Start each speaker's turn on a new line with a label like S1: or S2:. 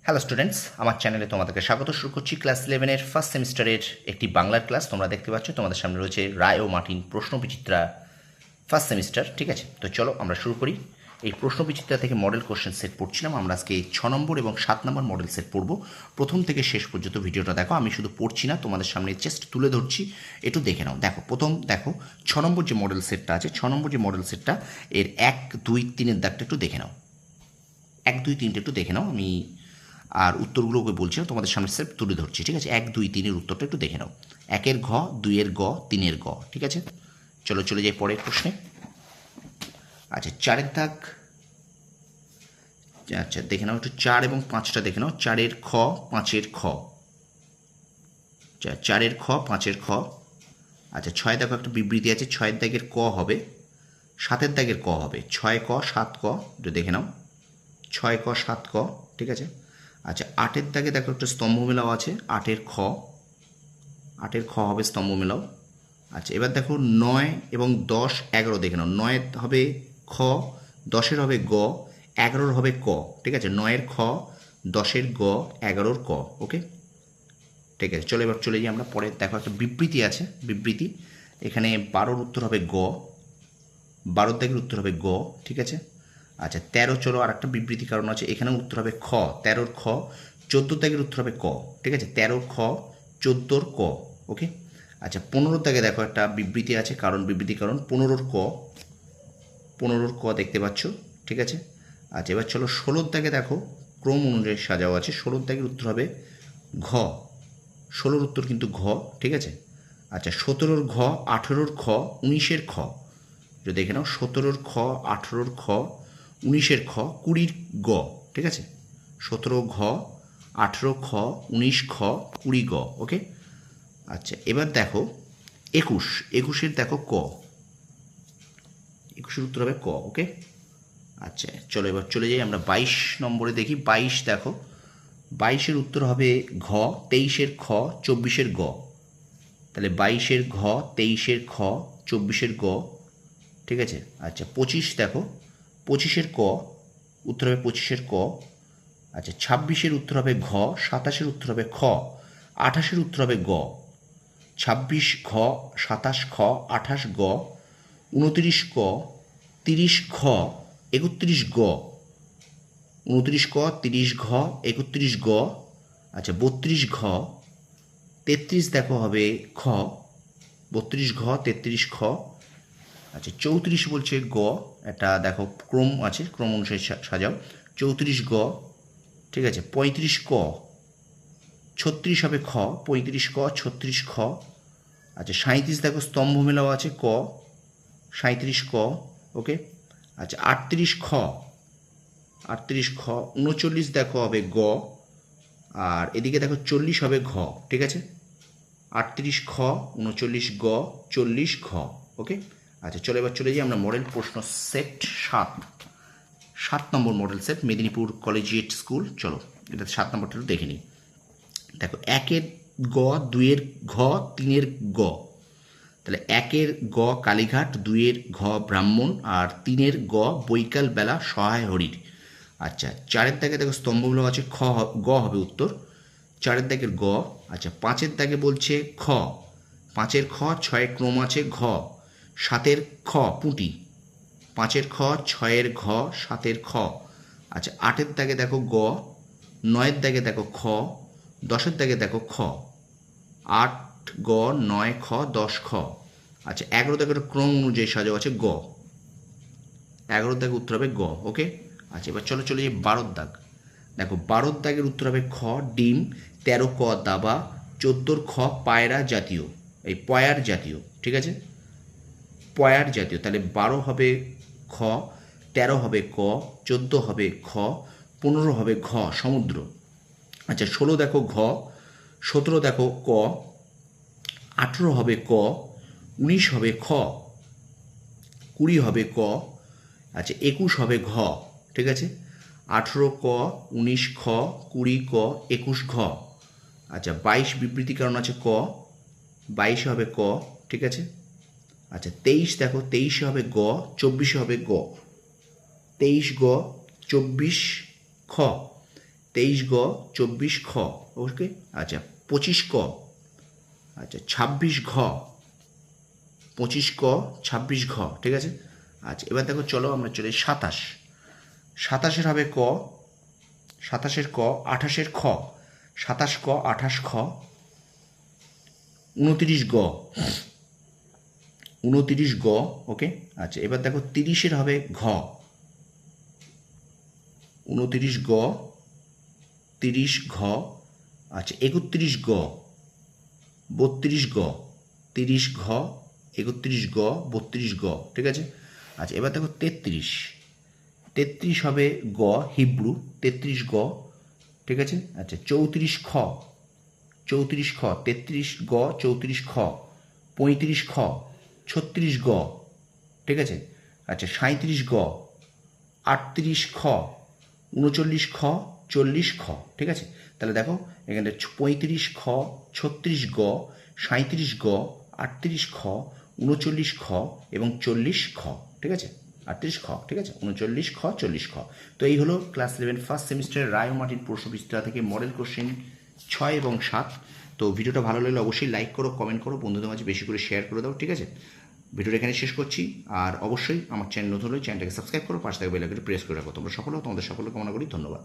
S1: Hello students, আমার চ্যানেলে তোমাদেরকে স্বাগত। শুরু করছি ক্লাস 11-এর ফার্স্ট সেমিস্টারের একটি বাংলার ক্লাস। তোমরা দেখতে পাচ্ছ তোমাদের সামনে রয়েছে রায় ও মার্টিন প্রশ্ন বিচিত্রা ফার্স্ট সেমিস্টার। ঠিক আছে, তো চলো আমরা শুরু করি। এই প্রশ্ন বিচিত্রা থেকে মডেল কোশ্চেন সেট পড়ছিলাম। আমরা আজকে 6 নম্বর এবং 7 নম্বর মডেল সেট পড়বো। প্রথম থেকে শেষ পর্যন্ত ভিডিওটা দেখো। আমি শুধু পড়ছি না, তোমাদের সামনে জাস্ট তুলে ধরছি, একটু দেখে নাও। দেখো, প্রথম দেখো 6 নম্বর যে মডেল সেটটা আছে, 6 নম্বর যে মডেল সেটটা, এর 1, 2, 3-এর দাগটা একটু দেখে নাও। 1, 2, 3টা একটু দেখে নাও। আমি আর উত্তরগুলোকে বলছি না, তোমাদের সামনে সেট তুলে ধরছি। ঠিক আছে, 1, 2, 3-এর উত্তরটা একটু দেখে নাও। 1-এর ঘ, 2-এর গ, 3-এর গ। ঠিক আছে, চলো চলে যাই পরের প্রশ্নে। আচ্ছা, 4-এর দাগ। আচ্ছা, দেখে নাও একটু 4 এবং 5টা দেখে নাও। 4-এর খ, 5-এর খ। 4-এর খ, 5-এর খ। আচ্ছা, 6 দেখো একটা বিবৃতি আছে। 6-এর দাগের ক হবে, 7-এর দাগের ক হবে। 6 ক, 7 ক, একটু দেখে নাও। 6 ক, 7 ক। ঠিক আছে। আচ্ছা, 8-এর দাগে দেখো একটা স্তম্ভ মেলাও আছে। 8-এর খ, 8-এর খ হবে স্তম্ভ মেলাও। আচ্ছা, এবার দেখো 9 এবং 10, 11 দেখে নাও। 9 হবে খ, 10-এর হবে গ, 11-এর হবে ক। ঠিক আছে, 9-এর খ, 10-এর গ, 11-এর ক। ওকে, ঠিক আছে। চলো এবার চলে যাই আমরা পরে। দেখো একটা বিবৃতি আছে, বিবৃতি। এখানে 12-এর উত্তর হবে গ, 12-এর দাগের উত্তর হবে গ। ঠিক আছে। আচ্ছা, 13, চলো আর একটা বিবৃতি কারণ আছে। এখানে উত্তর হবে খ, 13-এর খ। 14-এর দাগের উত্তর হবে ক। ঠিক আছে, 13 খ, 14-এর ক। ওকে। আচ্ছা, 15-এর দাগে দেখো একটা বিবৃতি আছে, কারণ বিবৃতি কারণ। 15-এর ক, 15-এর ক দেখতে পাচ্ছ। ঠিক আছে। আচ্ছা, এবার চলো 16-এর দাগে দেখো ক্রম অনুযায়ী সাজাও আছে। 16-এর দাগের উত্তর হবে ঘ, 16-এর উত্তর কিন্তু ঘ। ঠিক আছে। আচ্ছা, 17-এর ঘ, 18-এর খ, 19-এর খ। যদি দেখে নাও, 17-এর খ, 18-এর খ, 19-এর খ, 20-এর গ। ঠিক আছে, 17 ঘ, 18 খ, 19 খ, 20 গ। ওকে। আচ্ছা, এবার দেখো 21, 21-এর দেখো ক, 21-এর উত্তর হবে ক। ওকে। আচ্ছা, চলো এবার চলে যাই আমরা 22 নম্বরে দেখি। 22 দেখো, 22-এর উত্তর হবে ঘ, 23-এর খ, 24-এর গ। তাহলে 22-এর ঘ, 23-এর খ, 24-এর গ। ঠিক আছে। আচ্ছা, 25 দেখো, 25-এর ক, উত্তর হবে 25-এর ক। আচ্ছা, 26-এর উত্তর হবে ঘ, 27-এর উত্তর হবে খ, 28-এর উত্তর হবে গ। 26 ঘ, 27 খ, 28 গ, 29 ক, 30 ঘ, 31 গ। 29 ক, 30 ঘ, 31 গ। আচ্ছা, 32 ঘ, 33 দেখো হবে খ, 32 ঘ, 33 খ। আচ্ছা, 34 বলছে গ। এটা দেখো ক্রম আছে, ক্রম অনুসারে সাজাও। 34 গ। ঠিক আছে, 35 ক, 36 হবে খ, 35 ক, 36 খ। আচ্ছা, 37 দেখো স্তম্ভ মেলাও আছে ক, 37 ক। ওকে। আচ্ছা, 38 খ, 38 খ। 39 দেখো হবে গ, আর এদিকে দেখো 40 হবে ঘ। ঠিক আছে, 38 খ, 39 গ, 40 ঘ। ওকে। আচ্ছা, চলো এবার চলে যাই আমরা মডেল প্রশ্ন সেট 7, 7 নম্বর model set, Medinipur collegiate school. চলো এটা 7 নম্বরটা একটু দেখে নিই। দেখো, 1-এর গ, 2-এর ঘ, 3-এর গ। তাহলে 1-এর গ কালীঘাট, 2-এর ঘ ব্রাহ্মণ, আর 3-এর গ বৈকাল বেলা সহায় হরির। আচ্ছা, 4-এর দাগে দেখো স্তম্ভগুলো আছে খ, গ হবে উত্তর। 4-এর দাগের গ। আচ্ছা, 5-এর দাগে বলছে খ, 5-এর খ, 6-এর ক্রম আছে ঘ, 7-এর খ পুঁটি। 5-এর খ, 6-এর ঘ, 7-এর খ। আচ্ছা, 8-এর দাগে দেখো গ, 9-এর দাগে দেখো খ, 10-এর দাগে দেখো খ। 8 গ, 9 খ, 10 খ। আচ্ছা, 11 দাগের ক্রম অনুযায়ী সাজাও আছে গ, 11 দাগের উত্তর হবে গ। ওকে। আচ্ছা, এবার চলো চলে যাই 12 দাগ। দেখো, 12 দাগের উত্তর হবে খ, ডিম। 13 ক, দাবা। 14 খ, পায়রা জাতীয়, এই পয়ার জাতীয়। ঠিক আছে, পয়ার জাতীয়। তাহলে 12 হবে খ, 13 হবে ক, 14 হবে খ, 15 হবে ঘ, সমুদ্র। আচ্ছা, 16 দেখো ঘ, 17 দেখো ক, 18 হবে ক, 19 হবে খ, 20 হবে ক। আচ্ছা, 21 হবে ঘ। ঠিক আছে, 18 ক, 19 খ, 20 ক, 21 ঘ। আচ্ছা, 22 বিবৃতি কারণ আছে ক, 22 হবে ক। ঠিক আছে। আচ্ছা, 23 দেখো, 23 হবে গ, 24 হবে গ। 23 গ, 24 খ। 23 গ, 24 খ, ওকে। আচ্ছা 25 ক, আচ্ছা 26 ঘ, 25 ক, 26 ঘ, ঠিক আছে। আচ্ছা এবার দেখো চলো আমরা চলে 27, 27-এর হবে ক, 27-এর ক, 28-এর খ, 27 ক, 28 খ, 29 গ, 29 গ, ওকে। আচ্ছা এবার দেখো 30-এর হবে ঘ, 29 গ, 30 ঘ, আচ্ছা 31 গ, 32 গ, 30 ঘ, 31 গ, 32 গ, ঠিক আছে। আচ্ছা এবার দেখো 33, 33 হবে গ, হিব্রু 33 গ, ঠিক আছে। আচ্ছা 34 খ, 34 খ, 33 গ, 34 খ, 35 খ, 36 গ, ঠিক আছে। আচ্ছা 37 গ, 38 খ, 39 খ, 40 খ, ঠিক আছে। তাহলে দেখো এখানে 35 খ, 36 গ, 37 গ, 38 খ, 39 খ এবং 40 খ, ঠিক আছে। 38 খ, ঠিক আছে, 39 খ, 40 খ। তো এই হলো ক্লাস 11 ফার্স্ট সেমিস্টারের রায় ও মার্টিন প্রশ্ন বিস্তার থেকে মডেল কোশ্চেন 6 এবং 7। তো ভিডিওটা ভালো লাগলে অবশ্যই লাইক করো, কমেন্ট করো, বন্ধুদের মাঝে বেশি করে শেয়ার করে দাও, ঠিক আছে। ভিডিওটা এখানে শেষ করছি। আর অবশ্যই আমার চ্যানেল নতুন হলে চ্যানেলটাকে সাবস্ক্রাইব করো, পাশে থাকা বেল আইকনটি প্রেস করে রাখো। তোমরা সফল হও, তোমাদের সাফল্য কামনা করি। ধন্যবাদ।